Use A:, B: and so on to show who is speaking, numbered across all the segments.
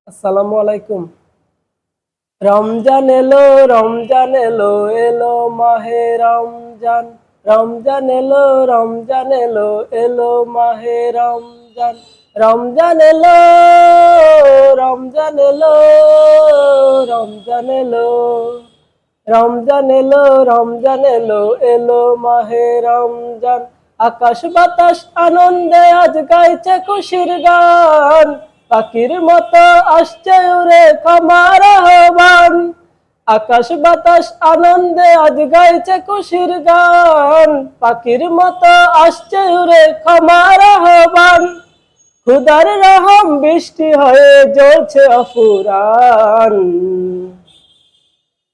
A: আসসালামু আলাইকুম। রমজান এলো, রমজান এলো, এলো মাহে রমজান। রমজান এলো, রমজান এলো, এলো মাহে রমজান। রমজান এলো, রমজান এলো, রমজান এলো, রমজান এলো, রমজান এলো, এলো মাহে রমজান। আকাশ বাতাস আনন্দে আজ গাইছে খুশির গান। পাখির মতো আসছে উড়ে ক্ষমার আহ্বান। আকাশ বাতাস আনন্দে আজ গাইছে খুশির গান। পাখির মতো আসছে উড়ে ক্ষমার আহ্বান। খুদার রহম বৃষ্টি হয়ে জ্বলছে অফুরান।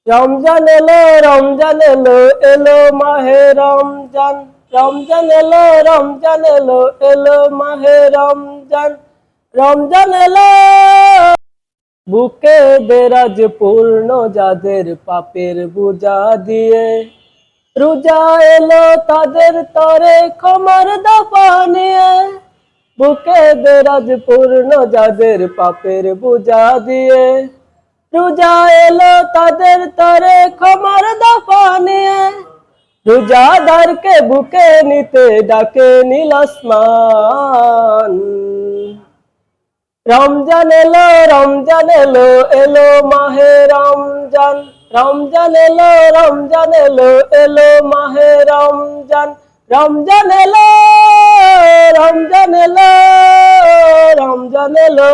A: রমজান এলো, রমজান এলো, এলো মাহে রমজান। রমজান এলো, রমজান এলো, এলো মাহে রমজান। রমজান এলো, বুকে দেরাজ পূর্ণ যাদের পাপের বোঝা দিয়ে। রোজা এলো তাদের তরে ক্ষমার দফা নিয়ে। বুকে দেরাজ পূর্ণ যাদের পাপের বোঝা দিয়ে। রোজা এলো তাদের তরে ক্ষমার দফা নিয়ে। রোজাদারকে বুকে নিতে ডাকে নীল আসমান। রমজান এলো, রমজান এলো, এলো মাহে রমজান। রমজান এলো, রমজান এলো, এলো মাহে রমজান। রমজান এলো, রমজান এলো, রমজান এলো,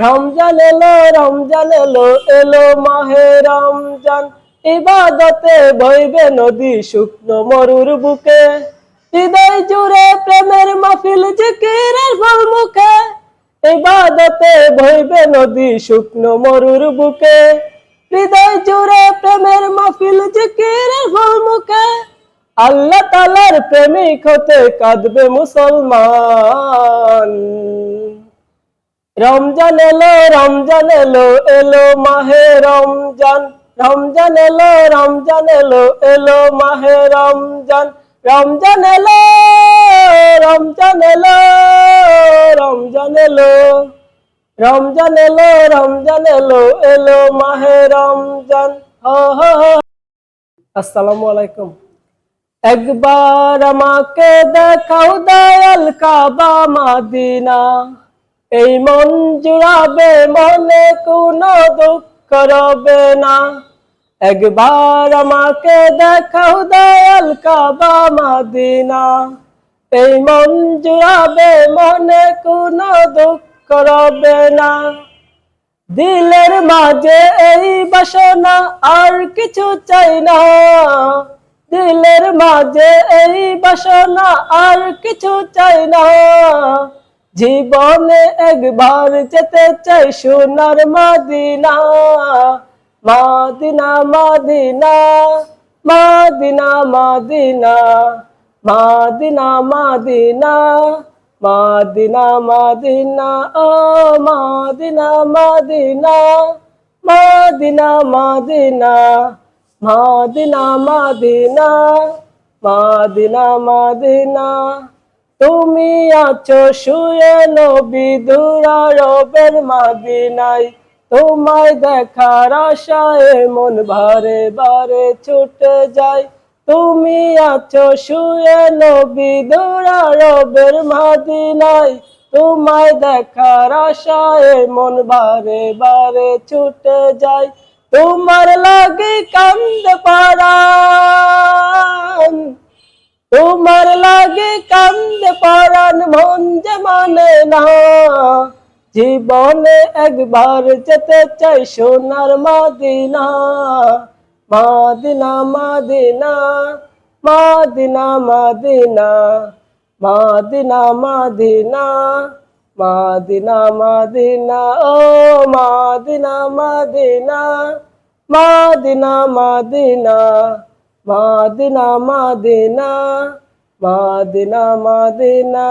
A: রমজান এলো, রমজান এলো, এলো মাহে রমজান। ইবাদতে বইবে নদী শুকনো মরুর বুকে। হৃদয় জুড়ে প্রেমের মাহফিল জিকিরের ফল মুখে। ইবাদতে বইবে নদী শুকনো মরুর বুকে। হৃদয় জুড়ে প্রেমের মাহফিল জিকিরের ফল মুখে। আল্লাহ তাআলার প্রেমিক হতে কাঁদবে মুসলমান। রমজান এলো, রমজান এলো, এলো মাহে রমজান। রমজান এলো, রমজান এলো, এলো মাহে রমজান। রমজান এলো, রমজান এলো, রমজান এলো, রমজান এলো, রমজান এলো, এলো মাহে রমজান। আসসালামু আলাইকুম। একবার আমাকে দেখাও দয়াল কাবা মদিনা। এই মন জুড়াবে, মনে কোনো দুঃখ রবে না। একবার আমাকে দেখাও দয়াল কাবা মদিনা। এই মন জুড়াবে, মনে কোনো দুঃখ রবে না। দিলের মাঝে এই বাসনা, আর কিছু চাই না। দিলের মাঝে এই বাসনা, আর কিছু চাই না। জীবনে একবার যেতে চাই সোনার Medina. Medina, Medina, Medina, Medina, Medina, Medina, Medina, Medina, ও Medina, Medina, Medina, Medina, Medina, Medina, Medina, Medina. তুমি আছো শুয়ে নবী দুরারবের মদিনায়। তোমায় দেখার আশায় মন বারে বারে ছুটে যায়। তুমি আছো শুয়ে নবী দুরারবের মদিনায়। তোমায় দেখার আশায় মন বারে বারে ছুটে যায়। তোমার লাগি কান্দে পরাণ। তোমার লাগে কান্দে পরাণ, মন যে মানে না। জীবনে একবার যেতে চাই সোনার Medina. Medina, Medina, Medina, Medina, Medina, Medina, Medina, Medina, ও Medina, Medina, Medina, Medina, Medina, Medina, Medina, Medina.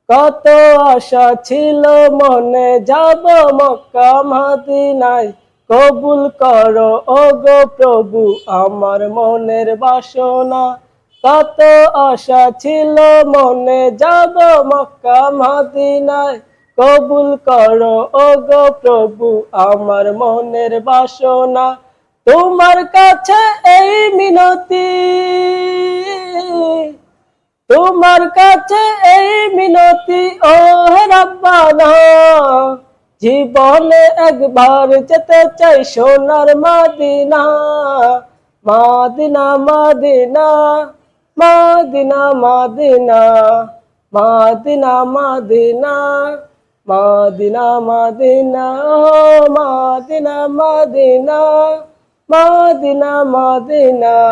A: কত আশা ছিল মনে, যাব মক্কা মদিনায়। কবুল করো ওগো প্রভু আমার মনের বাসনা। কত আশা ছিল মনে, যাব মক্কা মদিনায়। কবুল করো ওগো প্রভু আমার মনের বাসনা, তোমার কাছে এই মিনতি, তোমার কাছে এই মিনতি ও রাব্বানা, জীবনে একবার যেতে চাই সোনার Medina, Medina Medina Medina Medina Medina Medina Medina Medina Medina Medina Medina Medina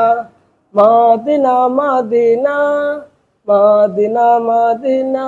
A: Medina Medina Medina Medina